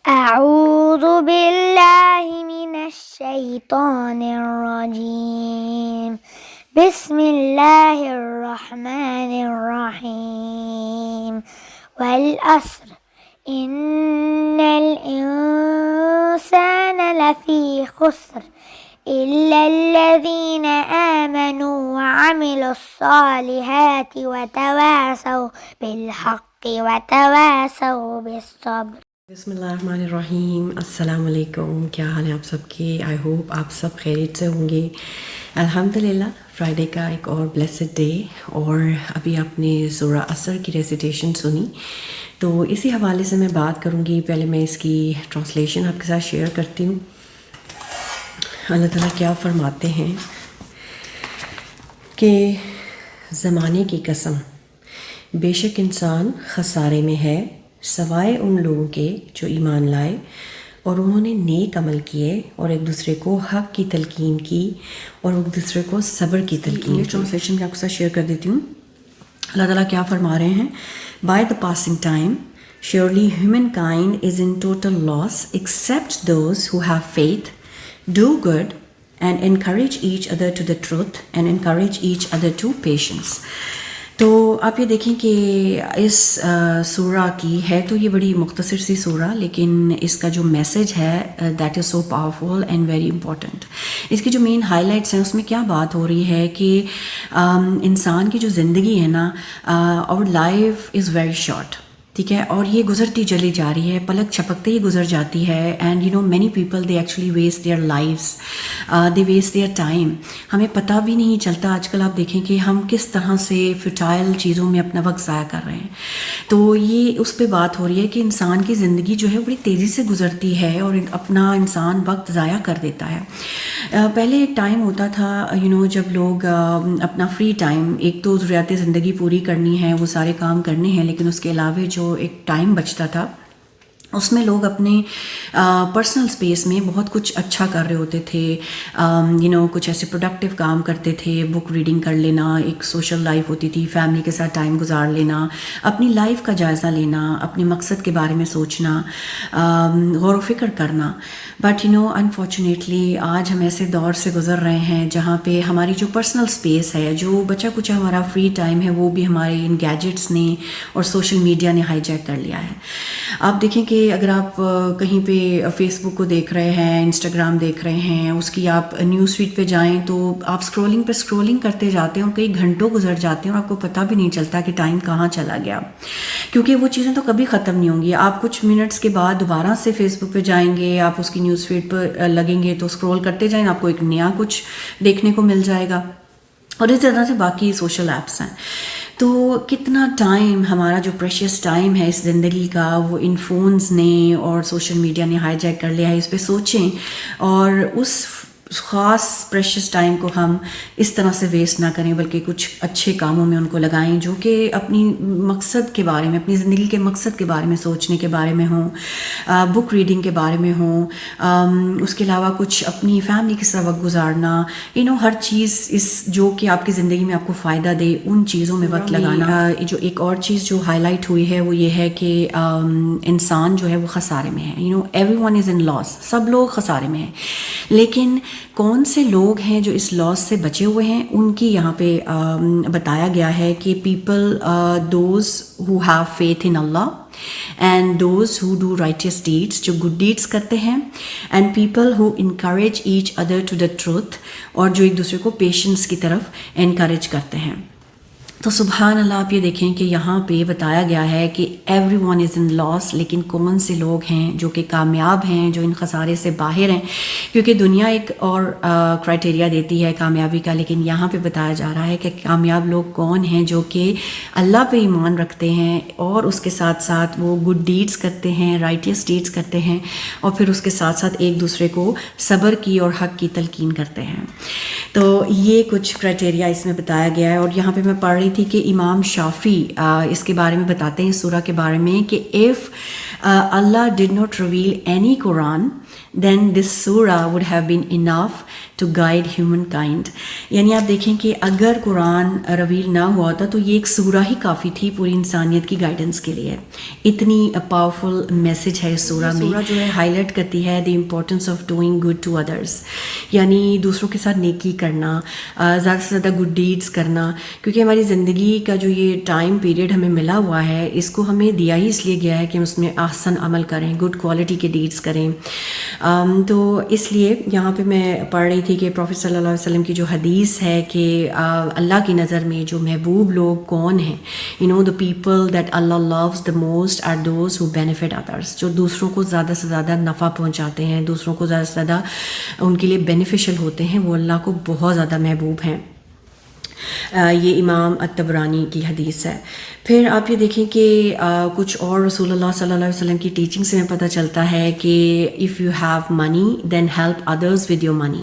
أعوذ بالله من الشيطان الرجيم بسم الله الرحمن الرحيم والعصر إن الإنسان لفي خسر إلا الذين آمنوا وعملوا الصالحات وتواصوا بالحق وتواصوا بالصبر. بسم اللہ الرحمن الرحیم. السلام علیکم. کیا حال ہے آپ سب کے؟ آئی ہوپ آپ سب خیریت سے ہوں گے. الحمدللہ فرائیڈے کا ایک اور بلیسڈ ڈے، اور ابھی آپ نے سورہ عصر کی ریسیٹیشن سنی، تو اسی حوالے سے میں بات کروں گی. پہلے میں اس کی ٹرانسلیشن آپ کے ساتھ شیئر کرتی ہوں. اللہ تعالیٰ کیا فرماتے ہیں کہ زمانے کی قسم، بے شک انسان خسارے میں ہے سوائے ان لوگوں کے جو ایمان لائے اور انہوں نے نیک عمل کیے اور ایک دوسرے کو حق کی تلقین کی اور ایک دوسرے کو صبر کی تلقین کی. ٹرانسلیشن میں آپ کے ساتھ شیئر کر دیتی ہوں. اللہ تعالیٰ کیا فرما رہے ہیں؟ By the passing time surely humankind is in total loss except those who have faith, do good and encourage each other to the truth and encourage each other to patience. تو آپ یہ دیکھیں کہ اس سورہ کی ہے تو یہ بڑی مختصر سی سورہ، لیکن اس کا جو میسج ہے that is so powerful and very important. اس کی جو مین ہائی لائٹس ہیں اس میں کیا بات ہو رہی ہے کہ انسان کی جو زندگی ہے نا، اور لائف از ویری شارٹ، ٹھیک ہے، اور یہ گزرتی چلی جا رہی ہے، پلک چھپکتے ہی گزر جاتی ہے. And you know many people they actually waste their lives, they waste their time. ہمیں پتہ بھی نہیں چلتا آج کل. آپ دیکھیں کہ ہم کس طرح سے فیوٹائل چیزوں میں اپنا وقت ضائع کر رہے ہیں. تو یہ اس پہ بات ہو رہی ہے کہ انسان کی زندگی جو ہے بڑی تیزی سے گزرتی ہے اور اپنا انسان وقت ضائع کر دیتا ہے. پہلے ایک ٹائم ہوتا تھا جب لوگ اپنا فری ٹائم، ایک تو ضروریات زندگی پوری کرنی ہے، وہ سارے کام کرنے ہیں، لیکن اس کے علاوہ جو ایک ٹائم بچتا تھا اس میں لوگ اپنے پرسنل اسپیس میں بہت کچھ اچھا کر رہے ہوتے تھے. کچھ ایسے پروڈکٹیو کام کرتے تھے، بک ریڈنگ کر لینا، ایک سوشل لائف ہوتی تھی، فیملی کے ساتھ ٹائم گزار لینا، اپنی لائف کا جائزہ لینا، اپنے مقصد کے بارے میں سوچنا، غور و فکر کرنا. بٹ انفارچونیٹلی آج ہم ایسے دور سے گزر رہے ہیں جہاں پہ ہماری جو پرسنل اسپیس ہے، جو بچا کچا ہمارا فری ٹائم ہے، وہ بھی ہمارے ان گیجٹس نے اور سوشل میڈیا نے ہائی جیک کر لیا ہے. آپ دیکھیں کہ اگر آپ کہیں پہ فیس بک کو دیکھ رہے ہیں، انسٹاگرام دیکھ رہے ہیں، اس کی آپ نیوز فیڈ پہ جائیں تو آپ اسکرولنگ کرتے جاتے ہیں اور کئی گھنٹوں گزر جاتے ہیں اور آپ کو پتہ بھی نہیں چلتا کہ ٹائم کہاں چلا گیا، کیونکہ وہ چیزیں تو کبھی ختم نہیں ہوں گی. آپ کچھ منٹس کے بعد دوبارہ سے فیس بک پہ جائیں گے، آپ اس کی نیوز فیڈ پر لگیں گے تو اسکرول کرتے جائیں، آپ کو ایک نیا کچھ دیکھنے کو مل جائے گا. اور اس طرح سے باقی سوشل ایپس ہیں. تو کتنا ٹائم ہمارا جو پریشیس ٹائم ہے اس زندگی کا، وہ ان فونز نے اور سوشل میڈیا نے ہائی جیک کر لیا ہے. اس پہ سوچیں اور اس خاص پریشیس ٹائم کو ہم اس طرح سے ویسٹ نہ کریں، بلکہ کچھ اچھے کاموں میں ان کو لگائیں جو کہ اپنی مقصد کے بارے میں، اپنی زندگی کے مقصد کے بارے میں سوچنے کے بارے میں ہوں، بک ریڈنگ کے بارے میں ہوں، اس کے علاوہ کچھ اپنی فیملی کے ساتھ وقت گزارنا، ہر چیز اس جو کہ آپ کی زندگی میں آپ کو فائدہ دے ان چیزوں میں وقت لگانا. جو ایک اور چیز جو ہائی لائٹ ہوئی ہے وہ یہ ہے کہ انسان جو ہے وہ خسارے میں ہے. ایوری ون از ان لاس، سب لوگ خسارے میں ہیں، لیکن کون سے لوگ ہیں جو اس لاس سے بچے ہوئے ہیں ان کی یہاں پہ بتایا گیا ہے کہ people those who have faith in Allah and those who do righteous deeds, جو گڈ ڈیڈس کرتے ہیں، and people who encourage each other to the truth, اور جو ایک دوسرے کو پیشنس کی طرف انکریج کرتے ہیں. تو سبحان اللہ، آپ یہ دیکھیں کہ یہاں پہ بتایا گیا ہے کہ ایوری ون از ان لاس، لیکن کون سے لوگ ہیں جو کہ کامیاب ہیں، جو ان خسارے سے باہر ہیں. کیونکہ دنیا ایک اور کرائٹیریا دیتی ہے کامیابی کا، لیکن یہاں پہ بتایا جا رہا ہے کہ کامیاب لوگ کون ہیں، جو کہ اللہ پہ ایمان رکھتے ہیں اور اس کے ساتھ ساتھ وہ گڈ ڈیڈس کرتے ہیں، رائٹیس ڈیڈس کرتے ہیں، اور پھر اس کے ساتھ ساتھ ایک دوسرے کو صبر کی اور حق کی تلقین کرتے ہیں. تو یہ کچھ کرائٹیریا اس میں بتایا گیا ہے. اور یہاں پہ میں پڑھ رہی تھی کہ امام شافعی اس کے بارے میں بتاتے ہیں، اس سورہ کے بارے میں، کہ if Allah did not reveal any Quran then this surah would have been enough to guide humankind. یعنی آپ دیکھیں کہ اگر قرآن ریویل نہ ہوا ہوتا تو یہ ایک سورہ ہی کافی تھی پوری انسانیت کی گائیڈنس کے لیے. اتنی پاورفل میسج ہے اس سورہ میں. سورہ جو ہے ہائی لائٹ کرتی ہے the importance of doing good to others, یعنی دوسروں کے ساتھ نیکی کرنا, زیادہ سے زیادہ گڈ ڈیڈس کرنا, کیونکہ ہماری زندگی کا جو یہ ٹائم پیریڈ ہمیں ملا ہوا ہے اس کو ہمیں دیا ہی اس لیے گیا ہے کہ ہم اس میں احسن عمل کریں, گڈ کوالٹی کے ڈیڈس کریں. تو اس لیے یہاں پہ میں پڑھ رہی تھی کہ پروفیٹ صلی اللہ علیہ وسلم کی جو حدیث ہے کہ اللہ کی نظر میں جو محبوب لوگ کون ہیں, the people that Allah loves the most are those who benefit others, جو دوسروں کو زیادہ سے زیادہ نفع پہنچاتے ہیں, دوسروں کو زیادہ سے زیادہ ان کے لیے بینیفیشل ہوتے ہیں, وہ اللہ کو بہت زیادہ محبوب ہیں. یہ امام الطبرانی کی حدیث ہے. پھر آپ یہ دیکھیں کہ کچھ اور رسول اللہ صلی اللہ علیہ وسلم کی ٹیچنگ سے ہمیں پتہ چلتا ہے کہ if you have money then help others with your money.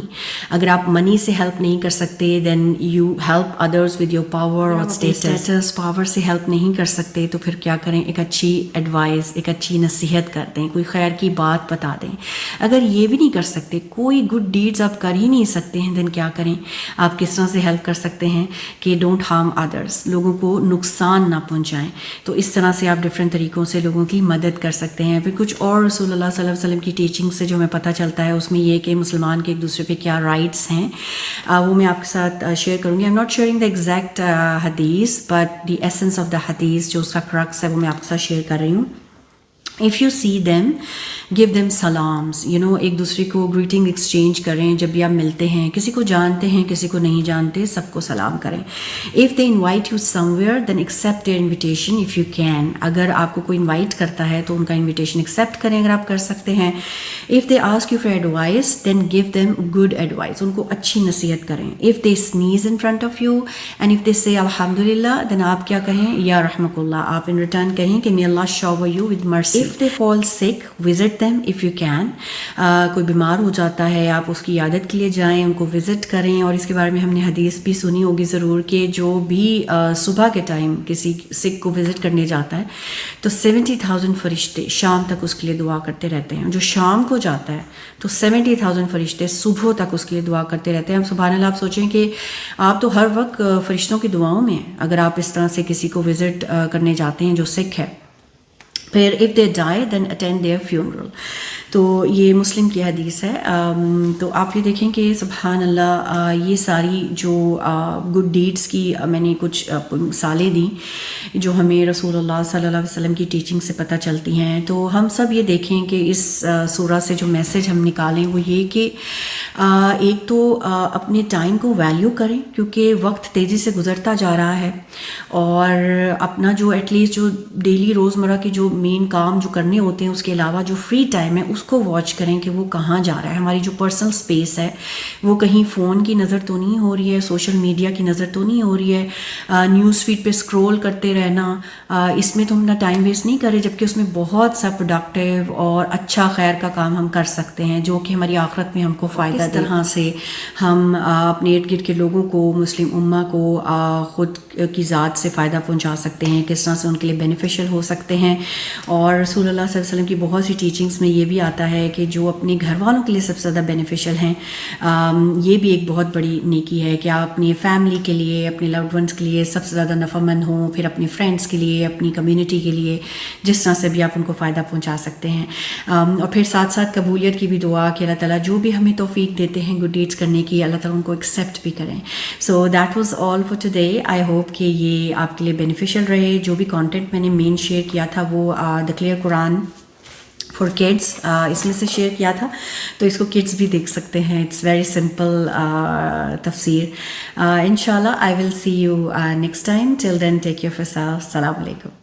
اگر آپ منی سے ہیلپ نہیں کر سکتے then you help others with your power اور اسٹیٹس. پاور سے ہیلپ نہیں کر سکتے تو پھر کیا کریں, ایک اچھی ایڈوائز, ایک اچھی نصیحت کر دیں, کوئی خیر کی بات بتا دیں. اگر یہ بھی نہیں کر سکتے, کوئی گڈ ڈیڈز آپ کر ہی نہیں سکتے ہیں, دین کیا کریں, آپ کس طرح سے ہیلپ کر سکتے ہیں کہ ڈونٹ ہارم ادرس, لوگوں کو نقصان نہ پہنچائیں. تو اس طرح سے آپ ڈفرینٹ طریقوں سے لوگوں کی مدد کر سکتے ہیں. پھر کچھ اور رسول اللہ صلی اللہ علیہ وسلم کی ٹیچنگ سے جو ہمیں پتہ چلتا ہے اس میں یہ کہ مسلمان کے ایک دوسرے پہ کیا رائٹس ہیں, وہ میں آپ کے ساتھ شیئر کروں گی. I am not sharing the exact حدیث but the essence of the حدیث, جو اس کا کرکس ہے وہ میں آپ کے ساتھ شیئر کر رہی ہوں. If you see them, give them salams. ایک دوسرے کو گریٹنگ ایکسچینج کریں جب بھی آپ ملتے ہیں. کسی کو جانتے ہیں, کسی کو نہیں جانتے, سب کو سلام کریں. If they invite you somewhere, then accept their invitation if you can. اگر آپ کو کوئی انوائٹ کرتا ہے تو ان کا انویٹیشن ایکسیپٹ کریں اگر آپ کر سکتے ہیں. If they ask you for advice, then give them good advice. ان کو اچھی نصیحت کریں. If they sneeze in front of you and if they say alhamdulillah, then آپ کیا کہیں, یا رحمک اللہ. آپ ان ریٹرن کہیں کہ may Allah shower you with mercy. If they fall sick, visit them if you can. کوئی بیمار ہو جاتا ہے, آپ اس کی عیادت کے لیے جائیں, ان کو وزٹ کریں. اور اس کے بارے میں ہم نے حدیث بھی سنی ہوگی ضرور کہ جو بھی صبح کے ٹائم کسی سکھ کو وزٹ کرنے جاتا ہے تو 70,000 فرشتے شام تک اس کے لیے دعا کرتے رہتے ہیں. جو شام کو جاتا ہے تو 70,000 فرشتے صبح تک اس کے لیے دعا کرتے رہتے ہیں. سبحان اللہ, آپ سوچیں کہ آپ تو ہر وقت فرشتوں کی دعاؤں میں ہیں اگر آپ اس طرح سے کسی کو وزٹ کرنے جاتے ہیں جو سکھ ہے. پھر if they die then attend their funeral. تو یہ مسلم کی حدیث ہے. تو آپ یہ دیکھیں کہ سبحان اللہ, یہ ساری جو گڈ ڈیڈس کی میں نے کچھ مثالیں دیں جو ہمیں رسول اللہ صلی اللہ علیہ وسلم کی ٹیچنگ سے پتہ چلتی ہیں. تو ہم سب یہ دیکھیں کہ اس سورہ سے جو میسج ہم نکالیں وہ یہ کہ ایک تو اپنے ٹائم کو ویلیو کریں کیونکہ وقت تیزی سے گزرتا جا رہا ہے, اور اپنا جو ایٹ لیسٹ جو ڈیلی روزمرہ کے جو مین کام جو کرنے ہوتے ہیں اس کے علاوہ جو فری ٹائم ہے اس کو واچ کریں کہ وہ کہاں جا رہا ہے. ہماری جو پرسنل اسپیس ہے وہ کہیں فون کی نظر تو نہیں ہو رہی ہے, سوشل میڈیا کی نظر تو نہیں ہو رہی ہے, نیوز فیڈ پہ اسکرول کرتے رہنا, اس میں تو ہم اپنا ٹائم ویسٹ نہیں کر رہے, جبکہ اس میں بہت سا پروڈکٹیو اور اچھا خیر کا کام ہم کر سکتے ہیں جو کہ ہماری آخرت میں ہم کو فائدہ دے. اس طرح سے ہم اپنے ارد گرد کے لوگوں کو, مسلم امہ کو خود کی ذات سے فائدہ پہنچا سکتے ہیں, کس طرح سے ان کے لیے بینیفیشل ہو سکتے ہیں. اور رسول اللہ صلی اللہ علیہ وسلم کی بہت سی ٹیچنگس میں یہ بھی آتا ہے کہ جو اپنے گھر والوں کے لیے سب سے زیادہ بینیفیشل ہیں, یہ بھی ایک بہت بڑی نیکی ہے کہ آپ اپنی فیملی کے لیے, اپنے لوڈ ونس کے لیے سب سے زیادہ نفع مند ہوں, پھر اپنی فرینڈس کے لیے, اپنی کمیونٹی کے لیے, جس طرح سے بھی آپ ان کو فائدہ پہنچا سکتے ہیں. اور پھر ساتھ ساتھ قبولیت کی بھی دعا کہ اللہ تعالیٰ جو بھی ہمیں توفیق دیتے ہیں گڈ ڈیڈس کرنے کی, اللہ تعالیٰ ان کو ایکسیپٹ بھی کریں. So that was all for today. I hope کہ یہ آپ کے لیے بینیفیشل رہے. جو بھی کانٹینٹ میں نے مین شیئر کیا تھا وہ the clear Quran for kids اس میں سے شیئر کیا تھا, تو اس کو کڈس بھی دیکھ سکتے ہیں. اٹس ویری سمپل تفسیر. انشاءاللہ I will see you next time. Till then take care of yourself. السلام علیکم.